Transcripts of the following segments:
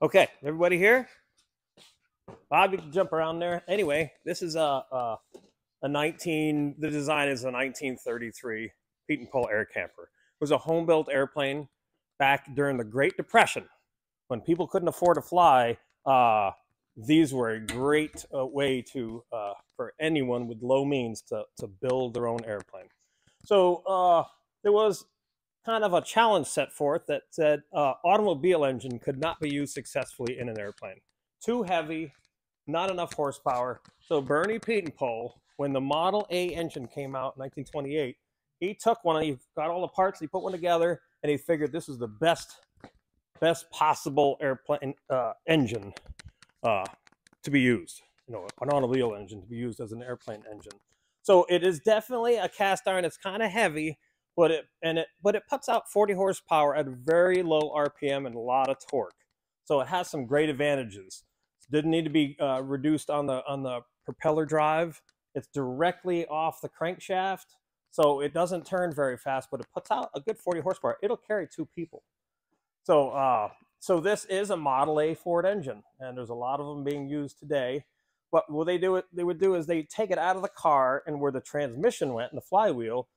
Okay, everybody here? Bob, you can jump around there. Anyway, this is a 19. The design is a 1933 Pietenpol air camper. It was a home-built airplane back during the Great Depression when people couldn't afford to fly. These were a great way to for anyone with low means to build their own airplane. So there was kind of a challenge set forth that said automobile engine could not be used successfully in an airplane. Too heavy, not enough horsepower. So Bernie Pietenpol, when the Model A engine came out in 1928, he took one, he got all the parts, he put one together, and he figured this was the best possible airplane engine to be used. You know, an automobile engine to be used as an airplane engine. So it is definitely a cast iron. It's kind of heavy, but it puts out 40 horsepower at a very low RPM and a lot of torque. So it has some great advantages. It didn't need to be reduced on the propeller drive. It's directly off the crankshaft, so it doesn't turn very fast, but it puts out a good 40 horsepower. It'll carry 2 people. So this is a Model A Ford engine, and there's a lot of them being used today. But what they would do is they take it out of the car, and where the transmission went and the flywheel,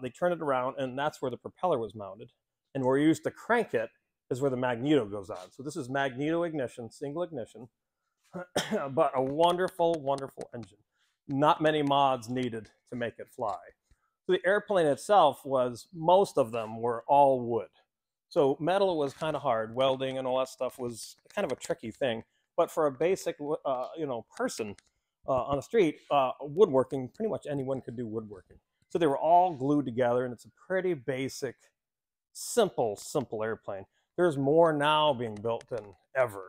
they turn it around, and that's where the propeller was mounted. And where you used to crank it is where the magneto goes on. So this is magneto ignition, single ignition, but a wonderful, wonderful engine. Not many mods needed to make it fly. So the airplane itself most of them were all wood. So metal was kind of hard. Welding and all that stuff was kind of a tricky thing. But for a basic, person on the street, woodworking, pretty much anyone could do woodworking. So they were all glued together, and it's a pretty basic, simple airplane. There's more now being built than ever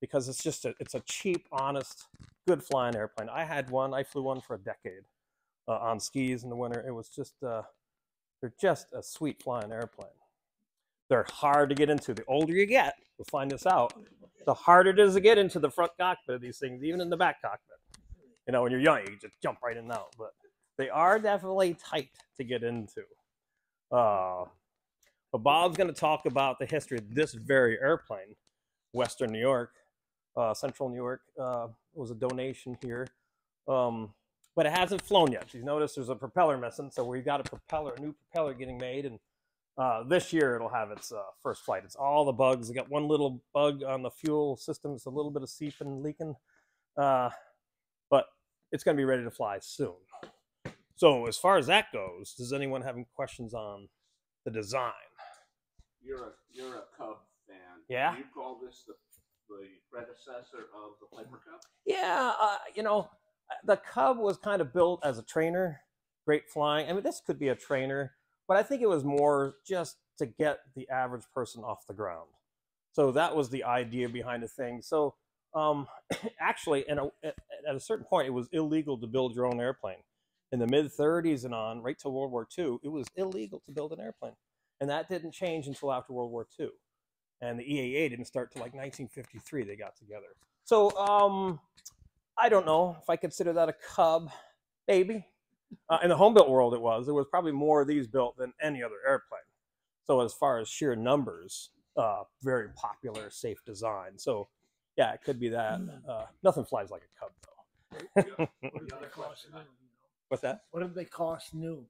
because it's a cheap, honest, good flying airplane. I had one. I flew one for a decade on skis in the winter. It was they're just a sweet flying airplane. They're hard to get into. The older you get, you'll find this out, the harder it is to get into the front cockpit of these things, even in the back cockpit. You know, when you're young, you just jump right in and out. But they are definitely tight to get into. But Bob's going to talk about the history of this very airplane. Western New York, Central New York was a donation here. But it hasn't flown yet. You notice there's a propeller missing, so we've got a new propeller getting made, and this year it'll have its first flight. It's all the bugs. They got one little bug on the fuel system. It's a little bit of seeping, leaking, but it's going to be ready to fly soon. So as far as that goes, does anyone have any questions on the design? You're a Cub fan. Yeah. Do you call this the predecessor of the Piper Cub? Yeah, the Cub was kind of built as a trainer, great flying. I mean, this could be a trainer, but I think it was more just to get the average person off the ground. So that was the idea behind the thing. So actually, at a certain point, it was illegal to build your own airplane. In the mid-30s and on, right till World War II, it was illegal to build an airplane. And that didn't change until after World War II. And the EAA didn't start till like 1953, they got together. So I don't know if I consider that a Cub, maybe. In the home-built world, there was probably more of these built than any other airplane. So as far as sheer numbers, very popular, safe design. So yeah, it could be that. Nothing flies like a Cub, though. What's that? What did they cost new?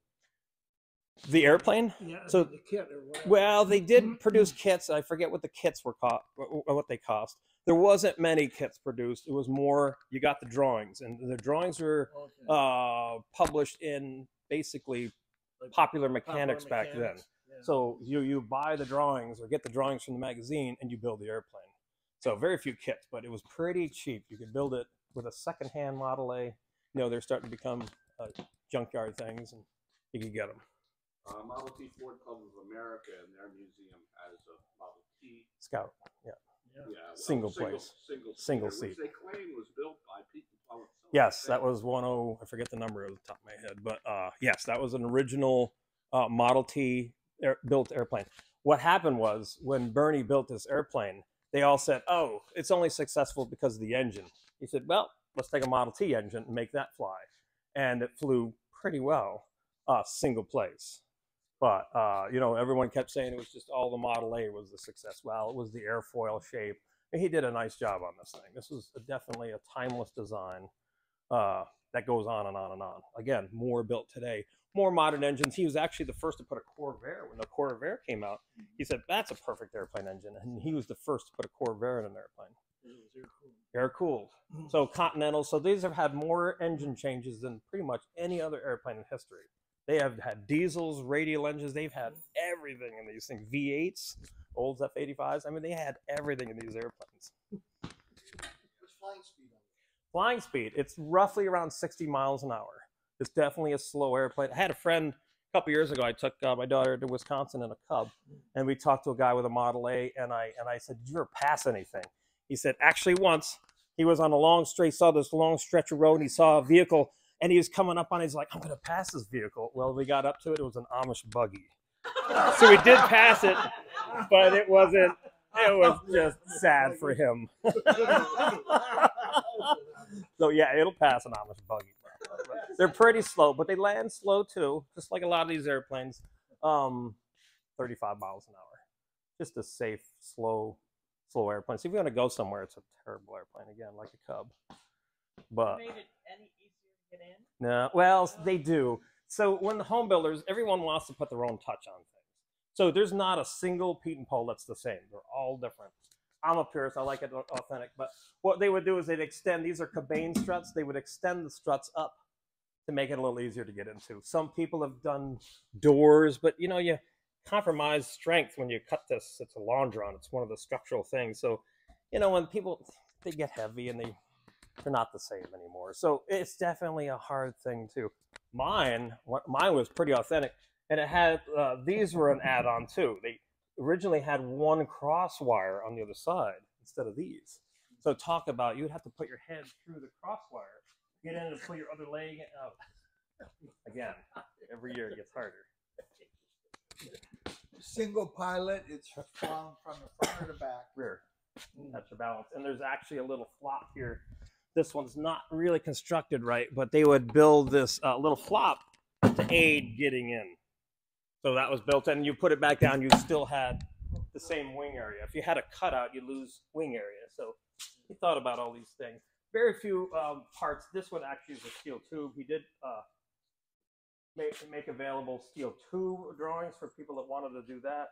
The airplane? Yeah, so the kit or whatever. Well, they did produce kits. I forget what the kits were what they cost. There wasn't many kits produced. It was more, you got the drawings, and the drawings were published in basically Popular Mechanics back then. Yeah. So you buy the drawings or get the drawings from the magazine, and you build the airplane. So very few kits, but it was pretty cheap. You could build it with a secondhand Model A. They're starting to become junkyard things, and you can get them. Model T Ford Club of America in their museum has a Model T Scout. Yeah. Single seat. Which they claim was built by Pietenpol. Yes, that was 10. I forget the number off the top of my head, but yes, that was an original Model T built airplane. What happened was when Bernie built this airplane, they all said, "Oh, it's only successful because of the engine." He said, "Well, let's take a Model T engine and make that fly," and it flew pretty well, single place. But you know, everyone kept saying it was just all the Model A was the success. Well, it was the airfoil shape. And he did a nice job on this thing. This was definitely a timeless design that goes on and on and on. Again, more built today, more modern engines. He was actually the first to put a Corvair. When the Corvair came out, he said, that's a perfect airplane engine. And he was the first to put a Corvair in an airplane. Air-cooled. So Continental. So these have had more engine changes than pretty much any other airplane in history. They have had diesels, radial engines. They've had everything in these things. V8s, old F-85s. I mean, they had everything in these airplanes. What's flying speed on it? Flying speed, it's roughly around 60 miles an hour. It's definitely a slow airplane. I had a friend a couple years ago. I took my daughter to Wisconsin in a Cub, and we talked to a guy with a Model A, and I said, did you ever pass anything? He said, actually once. He was on a long straight, saw this long stretch of road, and he saw a vehicle, and he was coming up on it. He's like, I'm going to pass this vehicle. Well, we got up to it. It was an Amish buggy. So we did pass it, but it wasn't. It was just sad for him. So yeah, it'll pass an Amish buggy. They're pretty slow, but they land slow too, just like a lot of these airplanes. 35 miles an hour. Just a safe, slow airplane. So if you're going to go somewhere, it's a terrible airplane again, like a Cub. But Made it any easier to get in? no, well, they do. So when the home builders, everyone wants to put their own touch on things. So there's not a single Pietenpol that's the same. They're all different. I'm a purist. I like it authentic. But what they would do is they'd extend. These are cabane struts. They would extend the struts up to make it a little easier to get into. Some people have done doors, but you know, you compromise strength when you cut this. It's a longeron. It's one of the structural things. So, you know, when people, they get heavy and they're not the same anymore. So it's definitely a hard thing too. Mine was pretty authentic, and it had these were an add-on too. They originally had one cross wire on the other side instead of these. So talk about, you'd have to put your head through the cross wire, get in and pull your other leg out. Again, every year it gets harder. Single pilot, it's from the front or the back. Rear. That's your balance. And there's actually a little flop here. This one's not really constructed right, but they would build this little flop to aid getting in. So that was built in. You put it back down, you still had the same wing area. If you had a cutout, you lose wing area. So he thought about all these things. Very few parts. This one actually is a steel tube. He did make available steel tube drawings for people that wanted to do that.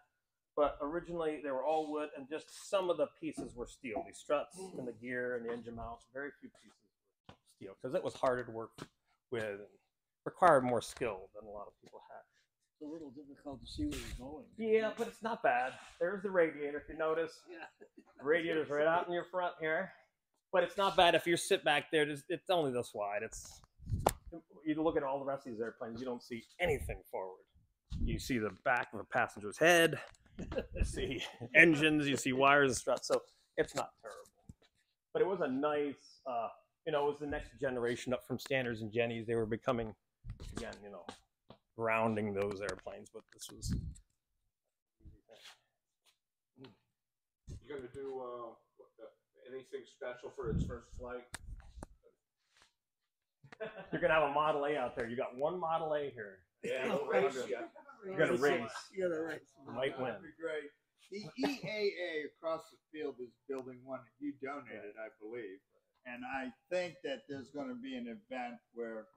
But originally, they were all wood, and just some of the pieces were steel. These struts and the gear and the engine mounts, very few pieces were steel, because it was harder to work with and required more skill than a lot of people had. It's a little difficult to see where you're going. Yeah, but it's not bad. There's the radiator, if you notice. Yeah. The radiator's right out in your front here. But it's not bad if you sit back there. It's only this wide. You look at all the rest of these airplanes, you don't see anything forward. You see the back of a passenger's head. You see engines, you see wires and struts, so it's not terrible. But it was a nice, you know, it was the next generation up from Standards and Jennies. They were becoming, again, you know, grounding those airplanes, but this was. You gonna do anything special for its first flight? You're gonna have a Model A out there. You got one Model A here. Yeah, no race yet. You're gonna race. You gotta race. You might win. That'd be great. The EAA across the field is building one that you donated, I believe. And I think that there's going to be an event where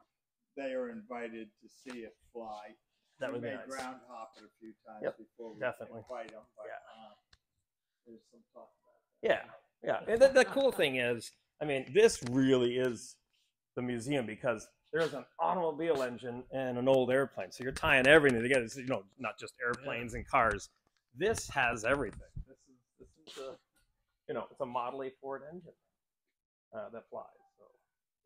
they are invited to see it fly. That would we be may nice. ground hop it a few times Yep, before we definitely. invite them. But, Yeah. there's some talk about that. Yeah. And the cool thing is, I mean, this really is the museum, because there's an automobile engine and an old airplane. So you're tying everything together. It's, you know, not just airplanes and cars. This has everything. This is a, you know, it's a Model A Ford engine that flies. So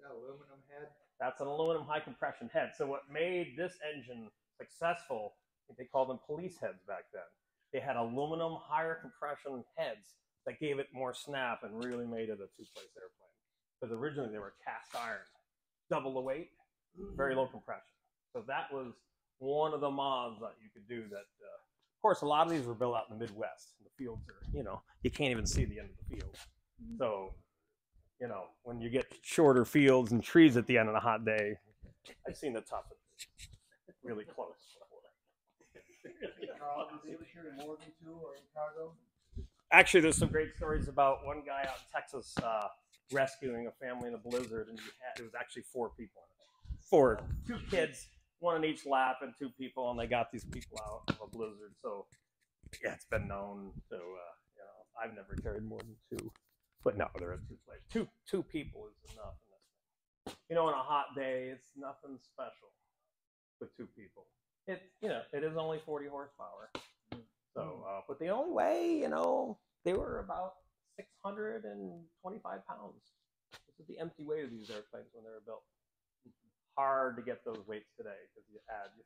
That aluminum head. that's an aluminum high compression head. So what made this engine successful, they called them police heads back then. They had aluminum higher compression heads that gave it more snap and really made it a two-place airplane. Because originally they were cast iron, double the weight, very low compression. So that was one of the mods that you could do that. Of course, a lot of these were built out in the Midwest. The fields are, you know, you can't even see the end of the field. So, you know, when you get shorter fields and trees at the end of a hot day, I've seen the toughest really close before. Karl, did they ever carry more than two or in cargo? Actually, there's some great stories about one guy out in Texas rescuing a family in a blizzard, and it was actually 4 people in it. 4, 2 kids, 1 in each lap, and 2 people, and they got these people out of a blizzard. So, yeah, it's been known to, I've never carried more than 2, but no, there are 2 places. 2 people is enough in this thing. On a hot day, it's nothing special with 2 people. It is only 40 horsepower. So, but the only way, they were about 625 pounds. This is the empty weight of these airplanes when they were built. Hard to get those weights today because you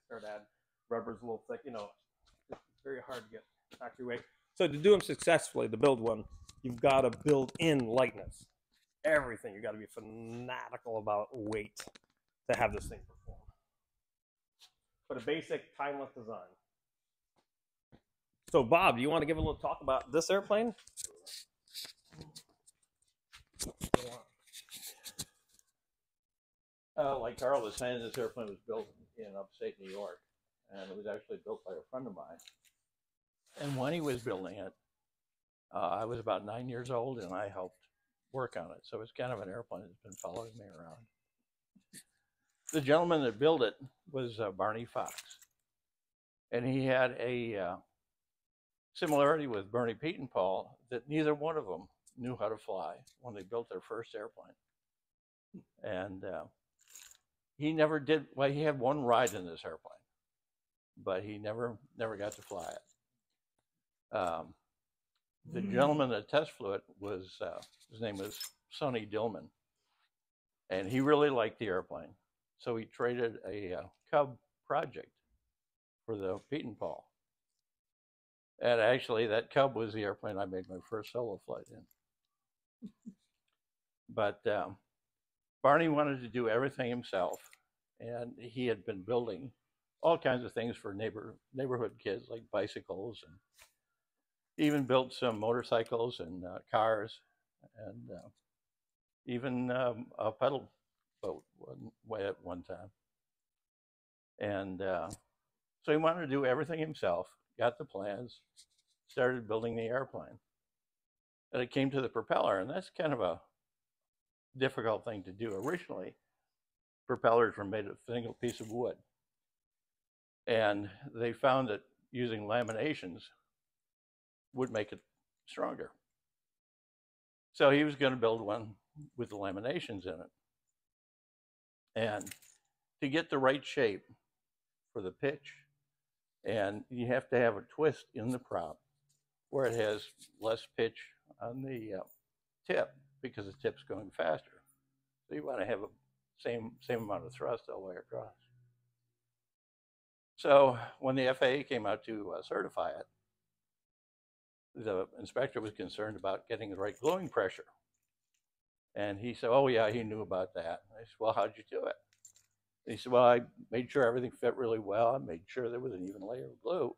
start adding rubber's a little thick. It's very hard to get factory weight. So to do them successfully, to build one, you've got to build in lightness. Everything. You've got to be fanatical about weight to have this thing perform. But a basic timeless design. So, Bob, do you want to give a little talk about this airplane? Like Karl was saying, this airplane was built in upstate New York, and it was actually built by a friend of mine. And when he was building it, I was about 9 years old, and I helped work on it. So it's kind of an airplane that's been following me around. The gentleman that built it was Barney Fox, and he had a similarity with Bernie Pietenpol that neither one of them knew how to fly when they built their first airplane. And he never did, well, he had one ride in this airplane, but he never got to fly it. The gentleman that test flew it was, his name was Sonny Dillman, and he really liked the airplane. So he traded a Cub project for the Pietenpol. And actually, that Cub was the airplane I made my first solo flight in. But Barney wanted to do everything himself, and he had been building all kinds of things for neighborhood kids, like bicycles, and even built some motorcycles and cars, and even a pedal boat at one time. And so he wanted to do everything himself, got the plans, started building the airplane. And it came to the propeller, and that's kind of a difficult thing to do. Originally, propellers were made of a single piece of wood. And they found that using laminations would make it stronger. So he was going to build one with the laminations in it. And to get the right shape for the pitch, and you have to have a twist in the prop where it has less pitch on the tip because the tip's going faster. So you want to have a same amount of thrust all the way across. So when the FAA came out to certify it, the inspector was concerned about getting the right glowing pressure. And he said, oh yeah, he knew about that. I said, well, how'd you do it? And he said, well, I made sure everything fit really well. I made sure there was an even layer of glue.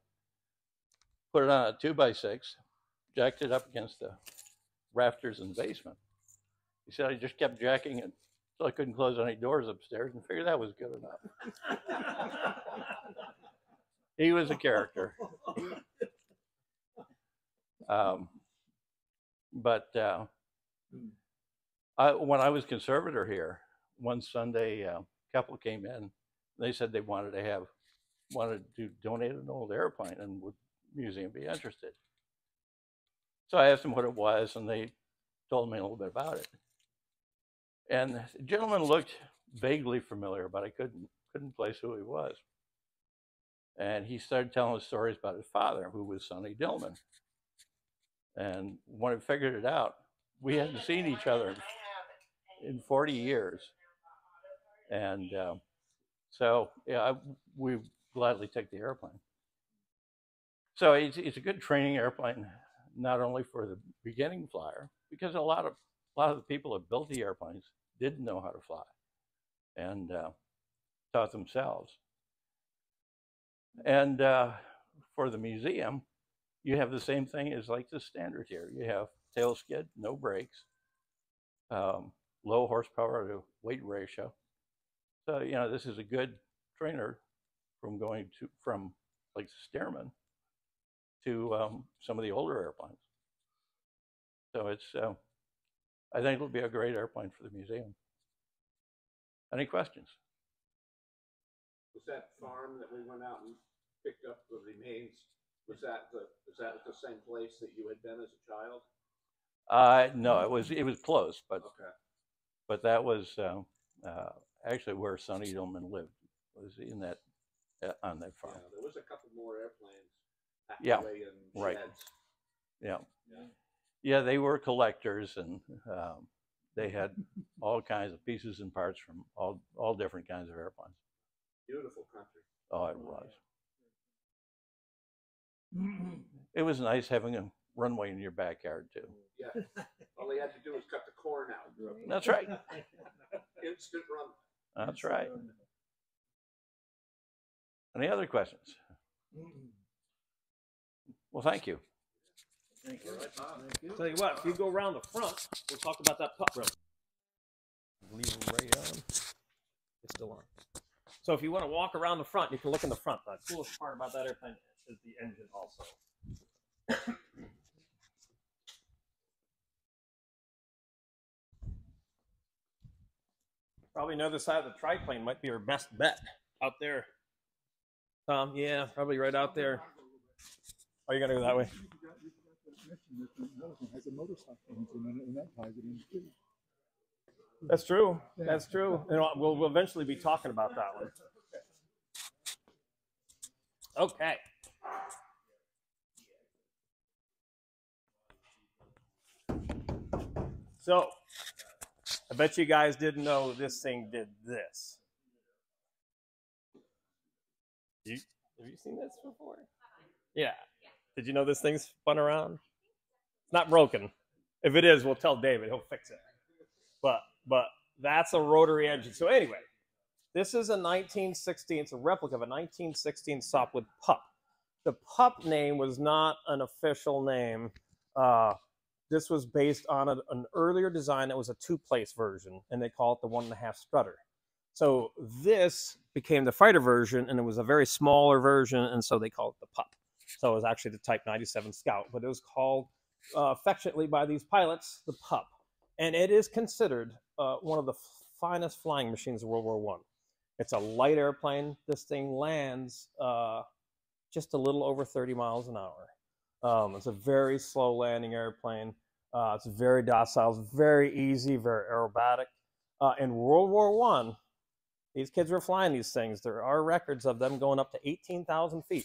Put it on a 2x6, jacked it up against the rafters in the basement. He said, I just kept jacking it so I couldn't close any doors upstairs and figured that was good enough. He was a character. When I was conservator here, one Sunday, a couple came in. They said they wanted to donate an old airplane, and would the museum be interested? So I asked them what it was, and they told me a little bit about it. And the gentleman looked vaguely familiar, but I couldn't place who he was. And he started telling us stories about his father, who was Sonny Dillman. And when I figured it out, we hadn't seen each other in 40 years. And so, yeah, we gladly take the airplane. So it's a good training airplane, not only for the beginning flyer, because a lot of the people that built the airplanes didn't know how to fly and taught themselves. And for the museum, you have the same thing as like the standard here. You have tail skid, no brakes, low horsepower to weight ratio. So, this is a good trainer from like the Stearman to some of the older airplanes. So it's, I think it'll be a great airplane for the museum. Any questions? Was that farm that we went out and picked up the remains? Was that the same place that you had been as a child? No, it was close, but Okay. but that was actually where Sonny Edelman lived. Was in that on that farm. Yeah, there was a couple more airplanes packed Yeah, away in right. sheds. Yeah. Yeah. Yeah, they were collectors, and they had all kinds of pieces and parts from all different kinds of airplanes. Beautiful country. Oh, it was. It was nice having a runway in your backyard too. Yeah. All they had to do was cut the corn out. That's right. Instant run. That's right. Any other questions? Well, thank you. Thank you. All right, Bob. Tell you what, if you go around the front, we'll talk about that pup road. Leave them right on. It's still on. So if you want to walk around the front, you can look in the front. The coolest part about that airplane is the engine also. Probably another side of the triplane might be our best bet out there. Yeah, probably right out there. Oh, you gotta go that way. Has a motorcycle engine in it, and that ties it in too. That's true. That's true. And we'll eventually be talking about that one. Okay. So, I bet you guys didn't know this thing did this. Have you seen this before? Yeah. Did you know this thing's spun around? It's not broken. If it is, we'll tell David. He'll fix it. But that's a rotary engine. So anyway, this is a 1916. It's a replica of a 1916 Sopwith Pup. The Pup name was not an official name. This was based on an earlier design that was a two-place version, and they call it the 1.5 strutter. So this became the fighter version, and it was a very smaller version, and so they called it the Pup. So it was actually the Type 97 Scout, but it was called affectionately by these pilots the Pup. And it is considered one of the finest flying machines of World War I. It's a light airplane. This thing lands just a little over 30 miles an hour. It's a very slow landing airplane. It's very docile, it's very easy, very aerobatic. In World War I, these kids were flying these things. There are records of them going up to 18,000 feet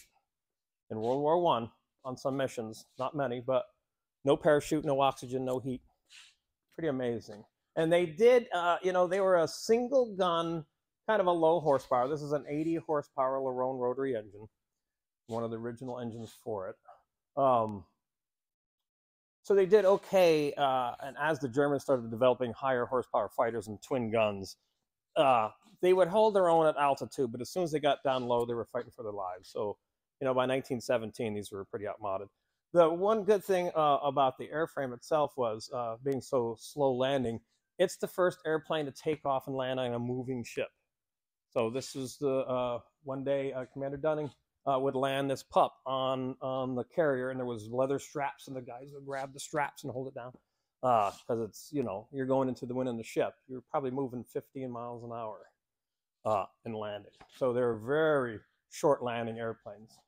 in World War I on some missions. Not many, but no parachute, no oxygen, no heat. Pretty amazing. And they did, they were a single gun, kind of a low horsepower. This is an 80 horsepower Lerone rotary engine, one of the original engines for it. So they did okay, and as the Germans started developing higher horsepower fighters and twin guns, they would hold their own at altitude, but as soon as they got down low, they were fighting for their lives. So, by 1917, these were pretty outmoded. The one good thing about the airframe itself was being so slow landing. It's the first airplane to take off and land on a moving ship. So this is the one day Commander Dunning would land this Pup on the carrier, and there was leather straps, and the guys would grab the straps and hold it down because it's, you're going into the wind in the ship. You're probably moving 15 miles an hour in landing. So they're very short landing airplanes.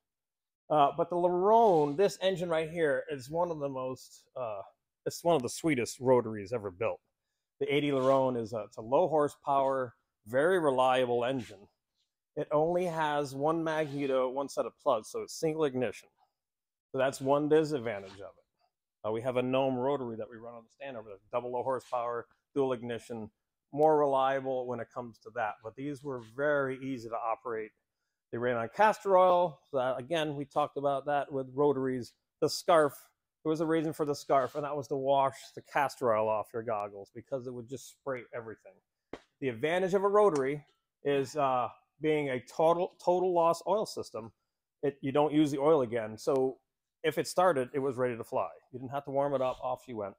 But the Lerone, this engine right here, is one of the most, it's one of the sweetest rotaries ever built. The 80 Lerone it's a low horsepower, very reliable engine. It only has one magneto, one set of plugs, so it's single ignition. So that's one disadvantage of it. We have a Gnome rotary that we run on the stand over there, double low horsepower, dual ignition, more reliable when it comes to that. But these were very easy to operate. They ran on castor oil. So again, we talked about that with rotaries. The scarf, there was a reason for the scarf, and that was to wash the castor oil off your goggles because it would just spray everything. The advantage of a rotary is being a total loss oil system. You don't use the oil again. So if it started, it was ready to fly. You didn't have to warm it up, off you went.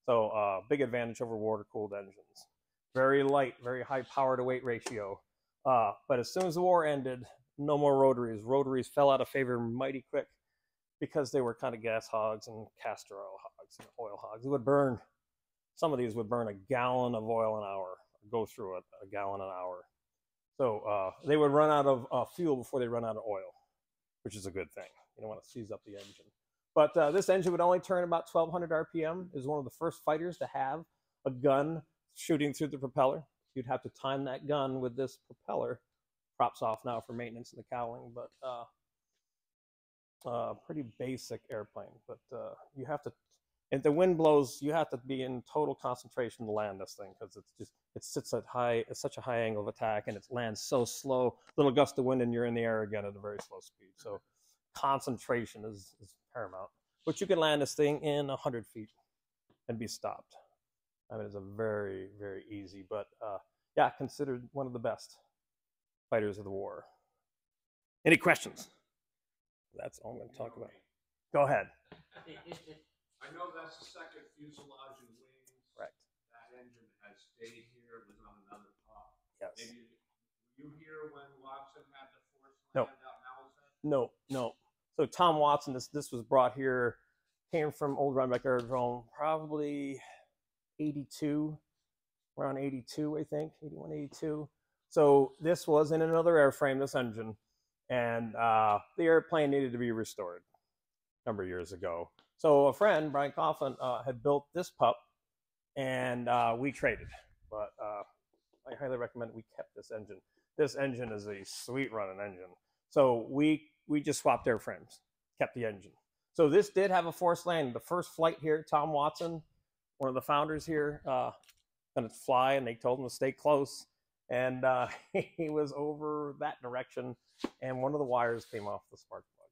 So big advantage over water-cooled engines. Very light, very high power to weight ratio. But as soon as the war ended, no more rotaries. Rotaries fell out of favor mighty quick. because they were kind of gas hogs and castor oil hogs and oil hogs. It would burn. Some of these would burn a gallon of oil an hour, go through it a gallon an hour. So they would run out of fuel before they run out of oil, which is a good thing. You don't want to seize up the engine. But this engine would only turn about 1,200 RPM. It was one of the first fighters to have a gun shooting through the propeller. You'd have to time that gun with this propeller. Props off now for maintenance in the cowling, but pretty basic airplane. But you have to, if the wind blows, you have to be in total concentration to land this thing because it sits at such a high angle of attack, and it lands so slow. Little gust of wind and you're in the air again at a very slow speed. So concentration is paramount. But you can land this thing in 100 feet and be stopped. I mean, it's a very, very easy, but yeah, considered one of the best fighters of the war. Any questions? That's all I'm going to talk about. Go ahead. I know that's the second fuselage and wings. Correct. That engine has stayed here. It was on another top. Yes. Maybe you here when Watson had the force No. land out in Allison? No. So Tom Watson, this was brought here, came from Old Rhinebeck Aerodrome, probably 82, around 82, I think, 81, 82. So this was in another airframe, this engine, and the airplane needed to be restored a number of years ago. So a friend, Brian Coughlin, had built this pup, and we traded. But I highly recommend we kept this engine. This engine is a sweet running engine. So we just swapped airframes, kept the engine. So this did have a forced landing. The first flight here, Tom Watson, one of the founders here, going to fly, and they told him to stay close. And he was over that direction, and one of the wires came off the spark plug,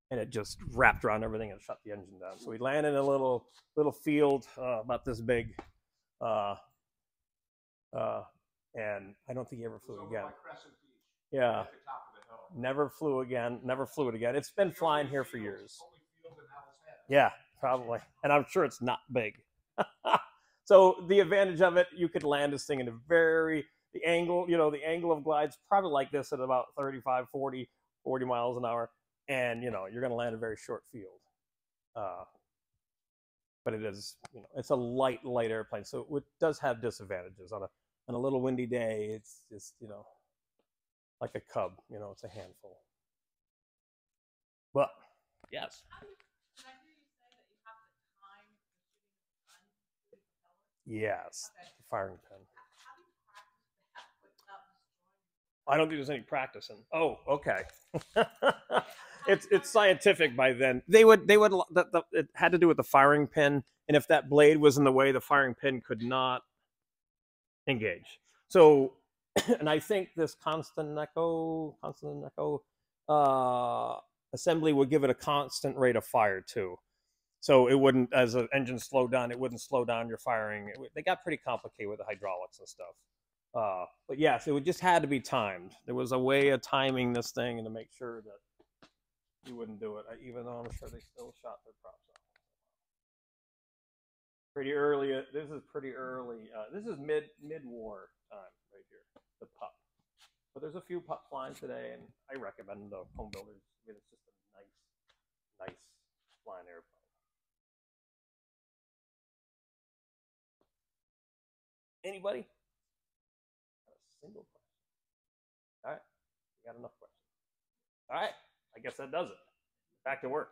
and it just wrapped around everything and shut the engine down. So we landed in a little field about this big, and I don't think he ever flew again. Yeah, At the top of the hill. never flew again. Never flew it again. It's been flying here for years. Yeah, probably, and I'm sure it's not big. So the advantage of it, you could land this thing in the angle of glide's probably like this at about 35, 40 miles an hour. And, you're going to land a very short field. But it is, it's a light airplane. So it does have disadvantages. On a little windy day, it's just, like a cub, it's a handful. But, yes. Did I hear you say that you have to time the shooting of the gun to the propeller? Yes, Okay. the firing pin. How do you practice that without destroying? I don't think there's any practicing. Oh, okay. It's scientific by then. It had to do with the firing pin, and if that blade was in the way, the firing pin could not engage. So, and I think this constant echo assembly would give it a constant rate of fire too. So it wouldn't, as the engine slowed down, it wouldn't slow down your firing. They got pretty complicated with the hydraulics and stuff. But yes, it just had to be timed. There was a way of timing this thing and to make sure that you wouldn't do it, even though I'm sure they still shot their props off. Pretty early. This is pretty early. This is mid-war time right here. The pup. But there's a few pup flying today, and I recommend the home builders. I mean, it's just a nice flying airplane. Anybody? Not a single question. All right, we got enough questions. All right, I guess that does it. Back to work.